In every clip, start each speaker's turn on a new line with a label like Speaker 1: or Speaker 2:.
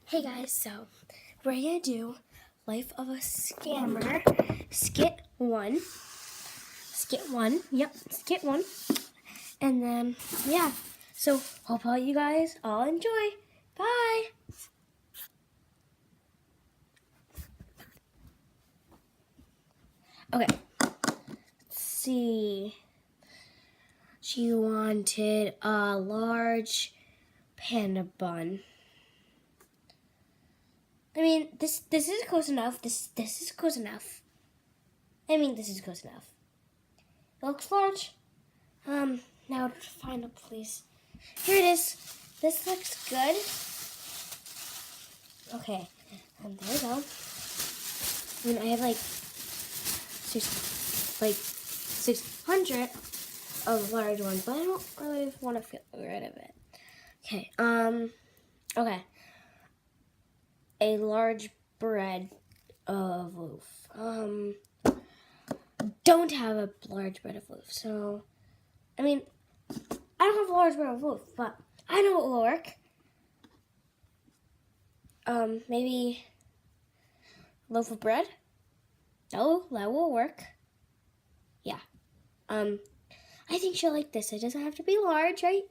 Speaker 1: Hey guys, so we're gonna do Life of a Scammer, skit one. Skit one. And then, yeah. So, hope all you guys all enjoy. Bye! Okay, let's see. She wanted a large panda bun. I mean, this is close enough. This is close enough. This is close enough. It looks large. Now find a place. Here it is. This looks good. Okay, and there we go. I have like 600 of large ones, but I don't really want to get rid of it. Okay, okay. A large bread of loaf. Don't have a large bread of loaf, so, I don't have a large bread of loaf, but I know it will work. Maybe a loaf of bread? No, that will work. Yeah. I think she'll like this. It doesn't have to be large, right?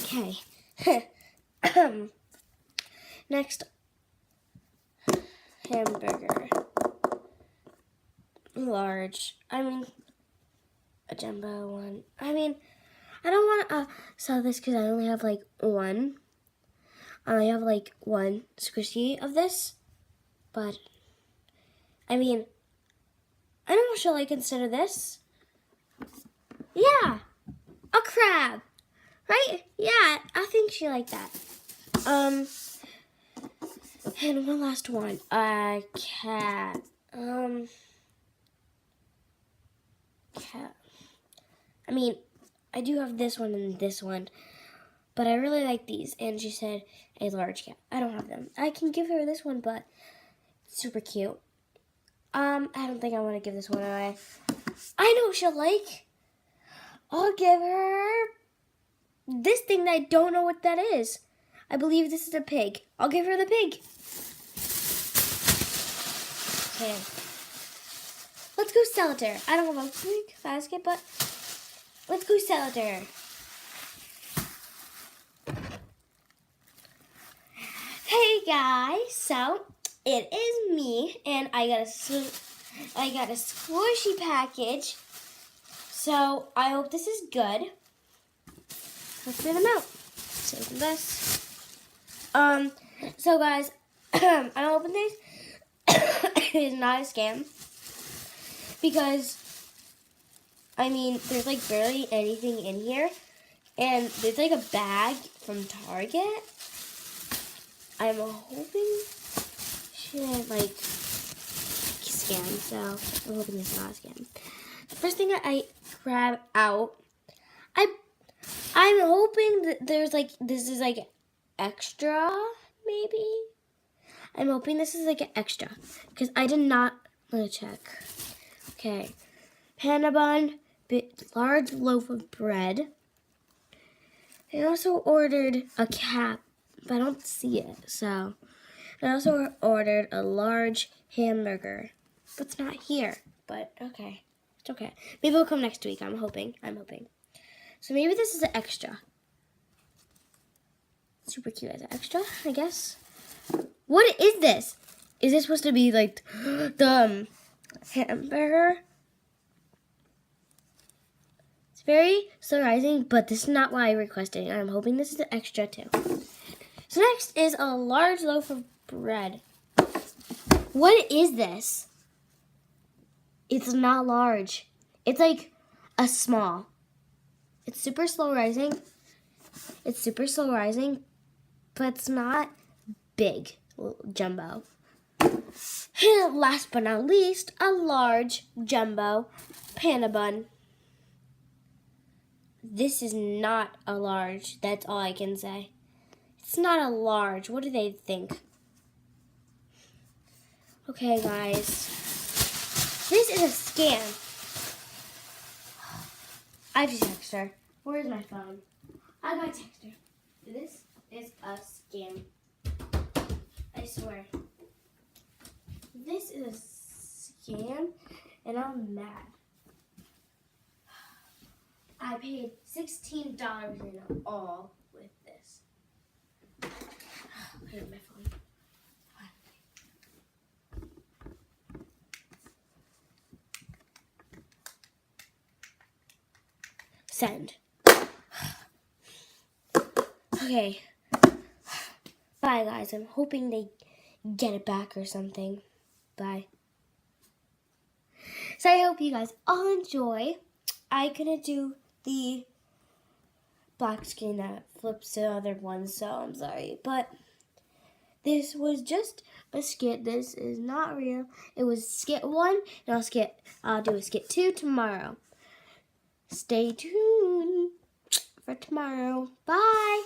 Speaker 1: Okay. Next, hamburger. Large. A jumbo one. I don't want to sell this because I only have like one. I only have like one squishy of this. But, I don't know what she'll like instead of this. Yeah, a crab. Right? Yeah, I think she liked that. And one last one. A cat. Cat. I do have this one and this one, but I really like these. And she said a large cat. I don't have them. I can give her this one, but it's super cute. I don't think I want to give this one away. I know what she'll like. I'll give her this thing that I don't know what that is. I believe this is a pig. I'll give her the pig. Okay. Let's go sell it to her. I don't have a big basket, but let's go sell it to her. Hey guys, so it is me, and I got a squishy package. So I hope this is good. Let's get them out. Save this. So guys, I don't open this. It is not a scam. Because, there's like barely anything in here. And there's like a bag from Target. I'm hoping she didn't like scam, so I'm hoping it's not a scam. The first thing that I grab out, I'm hoping that there's like, this is like extra, maybe? I'm hoping this is like an extra, because I did not, let me check. Okay, panda bun, large loaf of bread. I also ordered a cap, but I don't see it, so. I also ordered a large hamburger, but it's not here, but okay, it's okay. Maybe it'll come next week, I'm hoping. So maybe this is an extra. Super cute as an extra, I guess. What is this? Is this supposed to be like the hamburger? It's very slow rising, but this is not what I requested. I'm hoping this is an extra too. So next is a large loaf of bread. What is this? It's not large. It's like a small. It's super slow rising. But it's not big jumbo. And last but not least, a large jumbo panda bun. This is not a large. That's all I can say. It's not a large. What do they think? Okay, guys. This is a scam. I have to text her. Where's my phone? I gotta text her. This is a scam. can, and I'm mad. I paid $16 in all with this. Put it in my phone. Send. Okay. Bye, guys. I'm hoping they get it back or something. Bye. So I hope you guys all enjoy. I'm gonna do the black screen that flips to the other one, so I'm sorry. But this was just a skit. This is not real. It was skit 1, and I'll do a skit 2 tomorrow. Stay tuned for tomorrow. Bye.